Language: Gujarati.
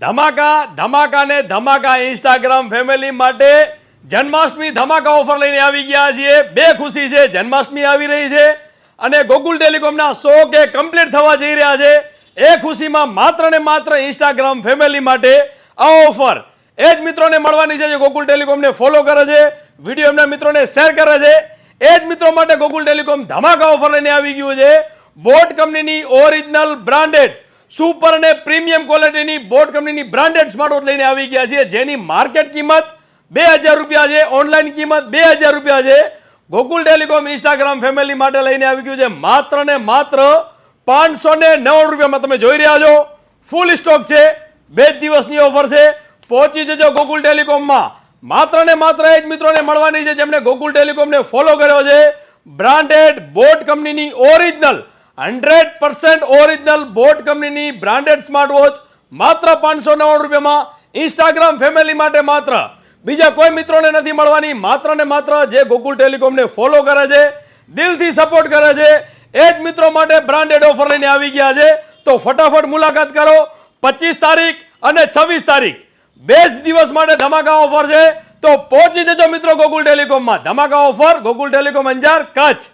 ધમાકા ધમાકા ને ધમાકા ઇન્સ્ટાગ્રામ ફેમિલી માટે જન્માષ્ટમી ધમાકા ઓફર લઈને આવી ગયા છીએ। બે ખુશી છે, જન્માષ્ટમી આવી રહી છે અને ગોકુલ ટેલિકોમના 100K કમ્પ્લીટ થવા જઈ રહ્યા છે। એ ખુશીમાં માત્ર ને માત્ર ઇન્સ્ટાગ્રામ ફેમિલી માટે આ ઓફર એ જ મિત્રોને મળવાની છે જે ગોકુલ ટેલિકોમને ફોલો કરે છે, વિડીયો એમના મિત્રોને શેર કરે છે। એ જ મિત્રો માટે ગોકુલ ટેલિકોમ ધમાકા ઓફર લઈને આવી ગયું છે। બોટ કંપનીની ઓરિજિનલ બ્રાન્ડેડ સુપર અને પ્રીમિયમ ક્વોલિટીની બોટ કંપનીની બ્રાન્ડેડ સ્માર્ટવોચ લઈને આવી ગયા છે, જેની માર્કેટ કિંમત 2000 રૂપિયા છે, ઓનલાઈન કિંમત 2000 રૂપિયા છે। ગોકુલ ટેલિકોમ ઇન્સ્ટાગ્રામ ફેમિલી માટે લઈને આવી ગયું છે માત્ર ને માત્ર 599 રૂપિયામાં। તમે જોઈ રહ્યા છો ફૂલ સ્ટોક છે, 2 દિવસની ઓફર છે। પહોંચી જજો ગોકુલ ટેલિકોમમાં। માત્ર ને માત્ર એ જ મિત્રોને મળવાની છે જેમણે ગોકુલ ટેલિકોમને ફોલો કર્યો છે। બ્રાન્ડેડ બોટ કંપનીની ઓરિજિનલ 100% ઓરિજિનલ બોટ કંપનીની બ્રાન્ડેડ સ્માર્ટ વોચ માત્ર 599 રૂપિયામાં ઇન્સ્ટાગ્રામ ફેમિલી માટે માત્ર। બીજા કોઈ મિત્રોને નથી મળવાની, માત્ર ને માત્ર જે ગોકુલ ટેલિકોમને ફોલો કરે છે, દિલથી સપોર્ટ કરે છે, એ જ મિત્રો માટે બ્રાન્ડેડ ઓફર લઈને આવી ગયા છે। તો ફટાફટ મુલાકાત કરો। 25 તારીખ અને 26 તારીખ 2 દિવસ માટે ધમાકા ઓફર છે, તો પહોંચી જજો મિત્રો ગોકુલ ટેલિકોમમાં। ધમાકા ઓફર ગોકુલ ટેલિકોમ અંજાર કચ્છ।